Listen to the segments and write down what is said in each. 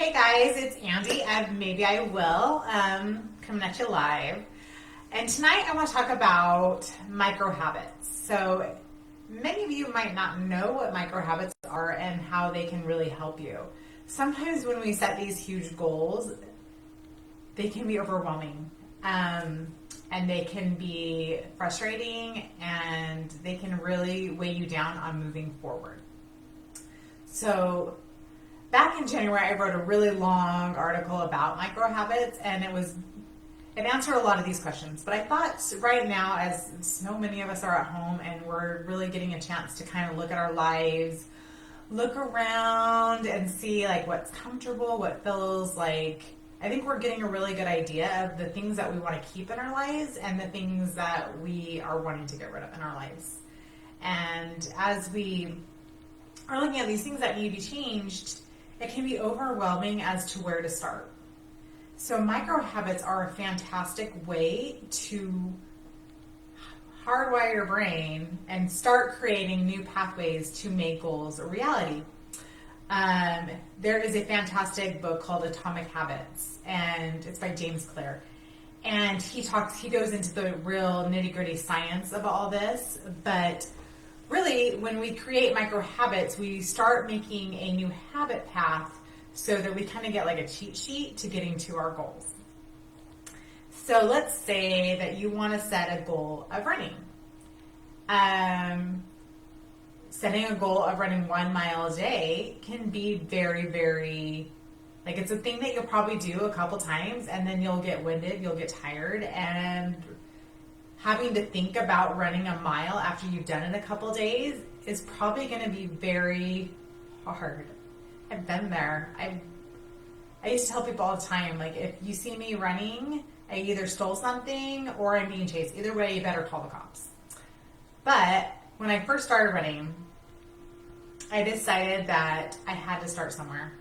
Hey guys, it's Andy of Maybe I Will, coming at you live. And tonight I want to talk about micro habits. So many of you might not know what micro habits are and how they can really help you. Sometimes when we set these huge goals, they can be overwhelming. And they can be frustrating and they can really weigh you down on moving forward. So back in January, I wrote a really long article about micro habits, and it answered a lot of these questions. But I thought right now, as so many of us are at home and we're really getting a chance to kind of look at our lives, look around and see like what's comfortable, what feels like, I think we're getting a really good idea of the things that we want to keep in our lives and the things that we are wanting to get rid of in our lives. And as we are looking at these things that need to be changed, it can be overwhelming as to where to start. So micro habits are a fantastic way to hardwire your brain and start creating new pathways to make goals a reality. There is a fantastic book called Atomic Habits, and it's by James Clear. And he goes into the real nitty-gritty science of all this, but really, when we create micro habits, we start making a new habit path so that we kind of get like a cheat sheet to getting to our goals. So let's say that you want to set a goal of running. Setting a goal of running 1 mile a day can be very, very, like it's a thing that you'll probably do a couple times and then you'll get winded, you'll get tired, and having to think about running a mile after you've done it a couple days is probably going to be very hard. I've been there. I used to tell people all the time, like, if you see me running, I either stole something or I'm being chased. Either way, you better call the cops. But when I first started running, I decided that I had to start somewhere.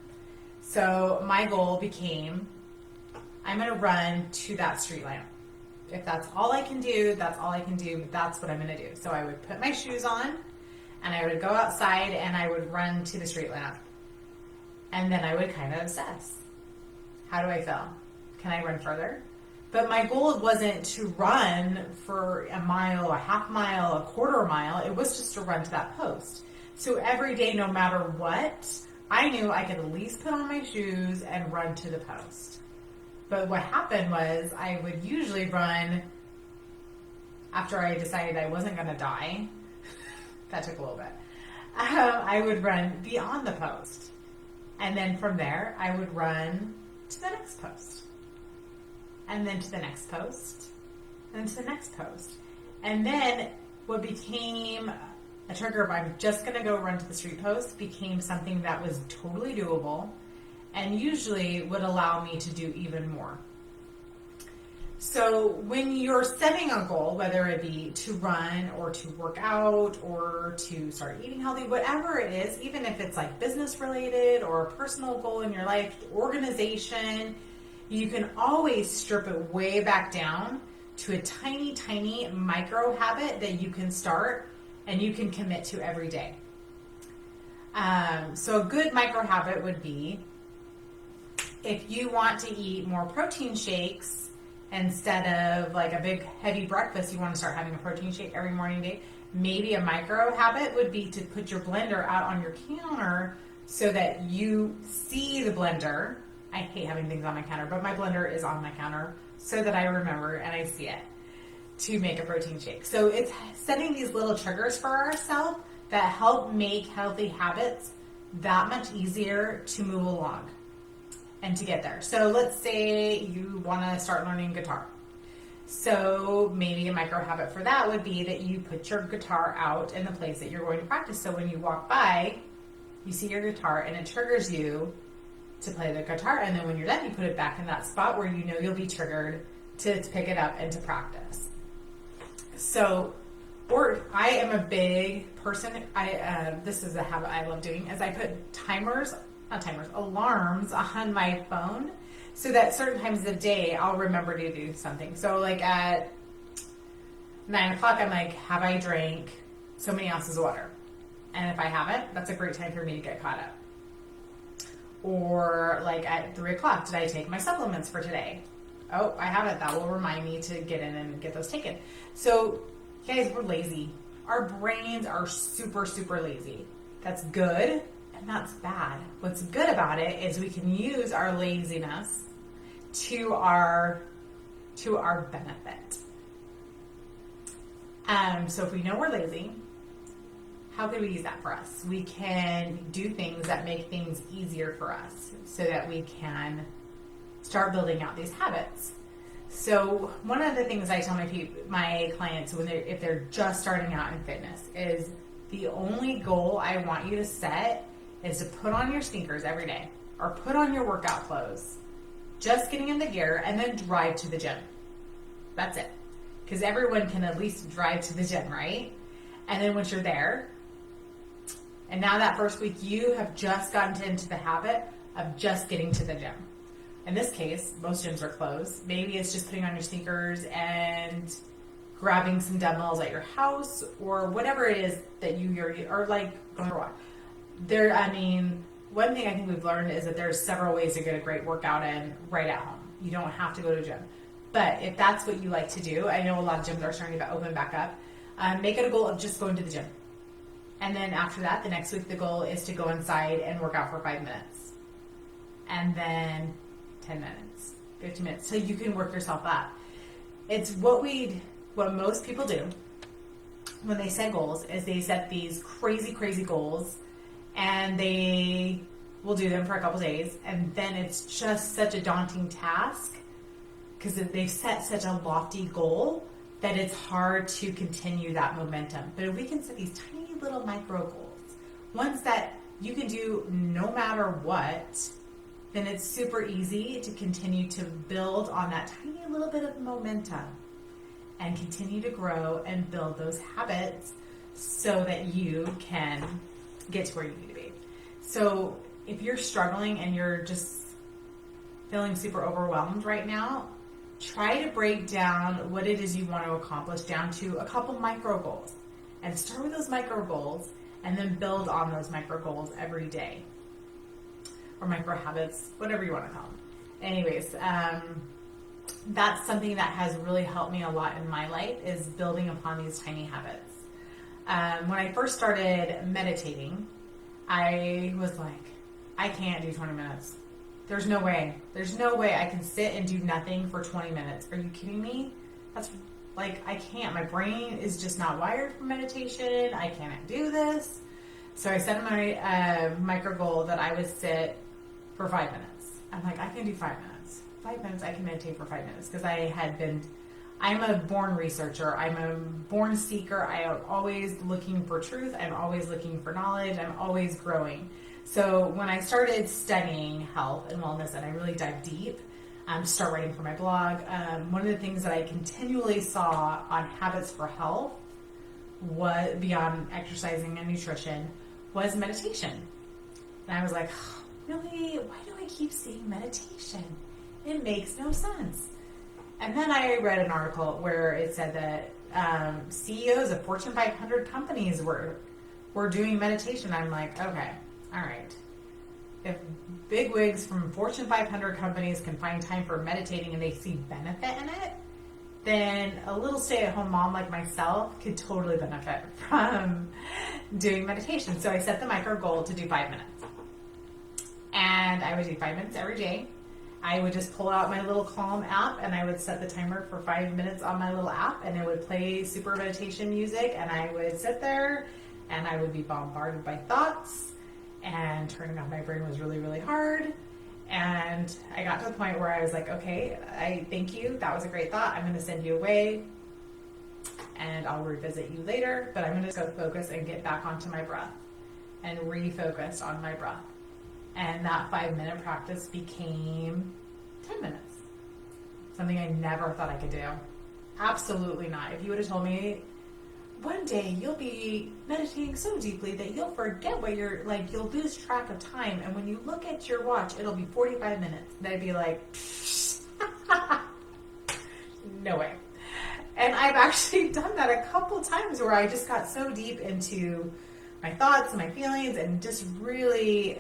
So my goal became, I'm going to run to that street lamp. If that's all I can do, that's all I can do. That's what I'm going to do. So I would put my shoes on and I would go outside and I would run to the street lamp. And then I would kind of obsess. How do I feel? Can I run further? But my goal wasn't to run for a mile, a half mile, a quarter mile. It was just to run to that post. So every day, no matter what, I knew I could at least put on my shoes and run to the post. But what happened was I would usually run after I decided I wasn't going to die. That took a little bit. I would run beyond the post. And then from there, I would run to the next post. And then to the next post. And to the next post. And then what became a trigger of I'm just going to go run to the street post became something that was totally doable and usually would allow me to do even more. So when you're setting a goal, whether it be to run or to work out or to start eating healthy, whatever it is, even if it's like business related or a personal goal in your life, organization, you can always strip it way back down to a tiny, tiny micro habit that you can start and you can commit to every day. So a good micro habit would be, if you want to eat more protein shakes instead of like a big heavy breakfast, you want to start having a protein shake every morning day, maybe a micro habit would be to put your blender out on your counter so that you see the blender. I hate having things on my counter, but my blender is on my counter so that I remember and I see it to make a protein shake. So it's setting these little triggers for ourselves that help make healthy habits that much easier to move along and to get there. So let's say you want to start learning guitar. So maybe a micro habit for that would be that you put your guitar out in the place that you're going to practice. So when you walk by, you see your guitar and it triggers you to play the guitar. And then when you're done, you put it back in that spot where you know you'll be triggered to pick it up and to practice. So, or I am a big person. This is a habit I love doing, is I put alarms on my phone so that certain times of the day I'll remember to do something. So like at 9 o'clock, I'm like, have I drank so many ounces of water? And if I haven't, that's a great time for me to get caught up. Or like at 3 o'clock, did I take my supplements for today? Oh, I haven't. That will remind me to get in and get those taken. So, guys, we're lazy. Our brains are super, super lazy. That's good and that's bad. What's good about it is we can use our laziness to our benefit. So if we know we're lazy, how can we use that for us? We can do things that make things easier for us so that we can start building out these habits. So one of the things I tell my clients if they're just starting out in fitness is the only goal I want you to set is to put on your sneakers every day or put on your workout clothes, just getting in the gear, and then drive to the gym. That's it. Because everyone can at least drive to the gym, right? And then once you're there, and now that first week you have just gotten into the habit of just getting to the gym. In this case, most gyms are closed. Maybe it's just putting on your sneakers and grabbing some dumbbells at your house or whatever it is that you are like going for a walk. One thing I think we've learned is that there's several ways to get a great workout in right at home. You don't have to go to a gym. But if that's what you like to do, I know a lot of gyms are starting to open back up, make it a goal of just going to the gym. And then after that, the next week, the goal is to go inside and work out for 5 minutes. And then 10 minutes, 15 minutes, so you can work yourself up. It's what most people do when they set goals is they set these crazy, crazy goals and they will do them for a couple days. And then it's just such a daunting task because they've set such a lofty goal that it's hard to continue that momentum. But if we can set these tiny little micro goals, ones that you can do no matter what, then it's super easy to continue to build on that tiny little bit of momentum and continue to grow and build those habits so that you can get to where you need to be. So if you're struggling and you're just feeling super overwhelmed right now, try to break down what it is you want to accomplish down to a couple micro goals. And start with those micro goals and then build on those micro goals every day. Or micro habits, whatever you want to call them. Anyways, that's something that has really helped me a lot in my life is building upon these tiny habits. When I first started meditating, I was like, I can't do 20 minutes. There's no way. There's no way I can sit and do nothing for 20 minutes. Are you kidding me? That's like, I can't. My brain is just not wired for meditation. I cannot do this. So I set my micro goal that I would sit for 5 minutes. I'm like, I can do 5 minutes. 5 minutes, I can meditate for 5 minutes because I'm a born researcher. I'm a born seeker. I am always looking for truth. I'm always looking for knowledge. I'm always growing. So when I started studying health and wellness and I really dived deep, start writing for my blog, one of the things that I continually saw on habits for health was beyond exercising and nutrition was meditation. And I was like, really? Why do I keep seeing meditation? It makes no sense. And then I read an article where it said that CEOs of Fortune 500 companies were doing meditation. I'm like, okay, all right. If bigwigs from Fortune 500 companies can find time for meditating and they see benefit in it, then a little stay-at-home mom like myself could totally benefit from doing meditation. So I set the micro goal to do 5 minutes. And I would do 5 minutes every day. I would just pull out my little Calm app and I would set the timer for 5 minutes on my little app and it would play super meditation music and I would sit there and I would be bombarded by thoughts and turning off my brain was really, really hard. And I got to the point where I was like, okay, I thank you. That was a great thought. I'm going to send you away and I'll revisit you later, but I'm going to go focus and get back onto my breath and refocus on my breath. And that 5 minute practice became 10 minutes. Something I never thought I could do. Absolutely not. If you would have told me one day you'll be meditating so deeply that you'll forget what you're like, you'll lose track of time. And when you look at your watch, it'll be 45 minutes. Then I'd be like, no way. And I've actually done that a couple times where I just got so deep into my thoughts and my feelings, and just really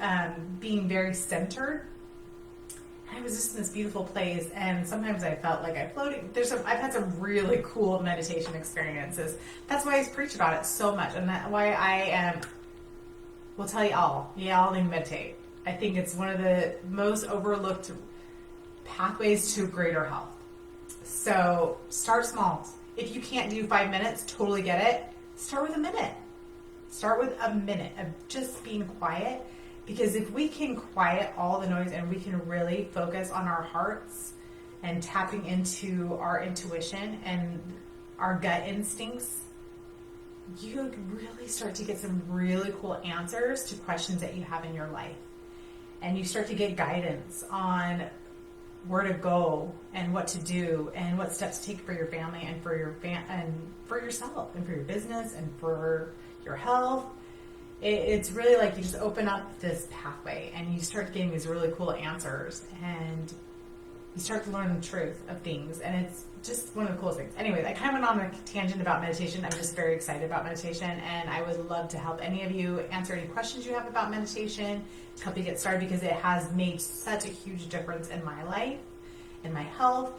being very centered. I was just in this beautiful place, and sometimes I felt like I floated. I've had some really cool meditation experiences. That's why I preach about it so much, and that's why I will tell you all need to meditate. I think it's one of the most overlooked pathways to greater health. So start small. If you can't do 5 minutes, totally get it. Start with a minute. Start with a minute of just being quiet. Because if we can quiet all the noise and we can really focus on our hearts and tapping into our intuition and our gut instincts, you really start to get some really cool answers to questions that you have in your life. And you start to get guidance on where to go and what to do and what steps to take for your family and for yourself and for your business and for your health. It's really like you just open up this pathway and you start getting these really cool answers and you start to learn the truth of things, and it's just one of the coolest things. Anyways, I kind of went on a tangent about meditation. I'm just very excited about meditation, and I would love to help any of you answer any questions you have about meditation to help you get started, because it has made such a huge difference in my life, in my health,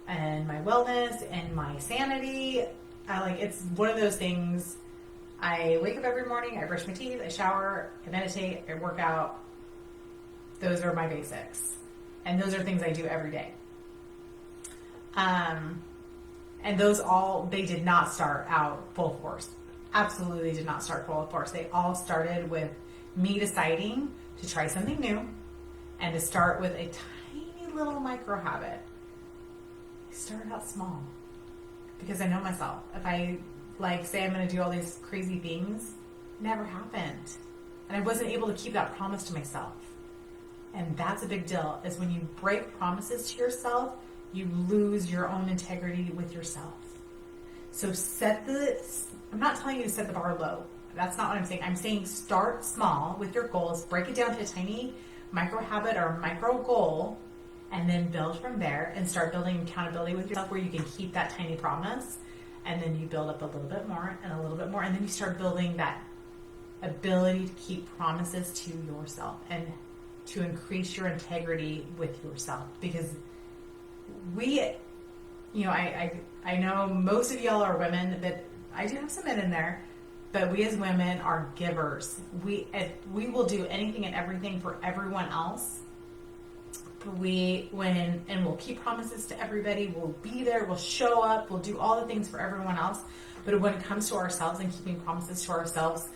and my wellness, and my sanity. It's one of those things. I wake up every morning, I brush my teeth, I shower, I meditate, I work out. Those are my basics. And those are things I do every day. And those they did not start out full force. Absolutely did not start full force. They all started with me deciding to try something new and to start with a tiny little micro habit. I started out small because I know myself. If I say I'm going to do all these crazy things, never happened. And I wasn't able to keep that promise to myself. And that's a big deal, is when you break promises to yourself, you lose your own integrity with yourself. So I'm not telling you to set the bar low. That's not what I'm saying. I'm saying start small with your goals, break it down to a tiny micro habit or micro goal, and then build from there and start building accountability with yourself where you can keep that tiny promise. And then you build up a little bit more and a little bit more. And then you start building that ability to keep promises to yourself and to increase your integrity with yourself. Because I know most of y'all are women, but I do have some men in there. But we as women are givers. We will do anything and everything for everyone else. We'll keep promises to everybody. We'll be there. We'll show up. We'll do all the things for everyone else. But when it comes to ourselves and keeping promises to ourselves,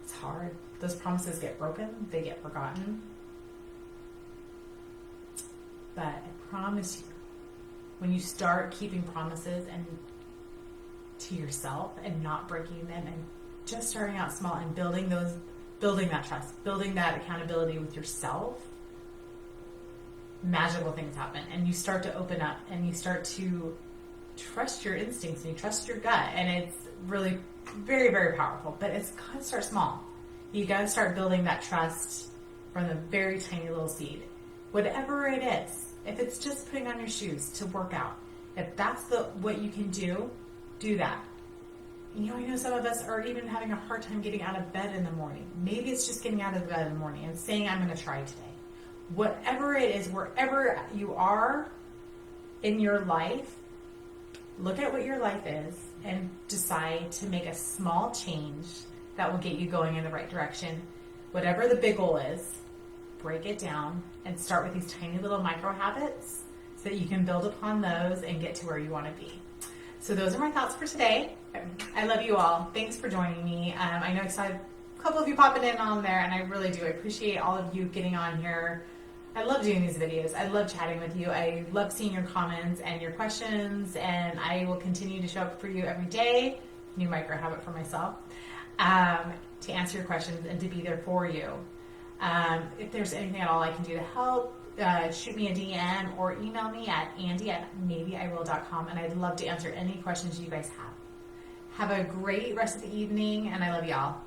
it's hard. Those promises get broken. They get forgotten. But I promise you, when you start keeping promises and to yourself and not breaking them and just starting out small and building that trust, building that accountability with yourself, magical things happen, and you start to open up and you start to trust your instincts and you trust your gut, and it's really very, very powerful. But it's got to start small. You got to start building that trust from the very tiny little seed, whatever it is. If it's just putting on your shoes to work out, if that's what you can do that. I know some of us are even having a hard time getting out of bed in the morning. Maybe it's just getting out of bed in the morning and saying, I'm going to try today. Whatever it is, wherever you are in your life, look at what your life is and decide to make a small change that will get you going in the right direction. Whatever the big goal is, break it down and start with these tiny little micro habits so that you can build upon those and get to where you want to be. So those are my thoughts for today. I love you all. Thanks for joining me. I know I saw a couple of you popping in on there, and I really do. I appreciate all of you getting on here. I love doing these videos. I love chatting with you. I love seeing your comments and your questions, and I will continue to show up for you every day. New micro habit for myself, to answer your questions and to be there for you. If there's anything at all I can do to help, shoot me a DM or email me at andy@maybeiwill.com, and I'd love to answer any questions you guys have. Have a great rest of the evening, and I love y'all.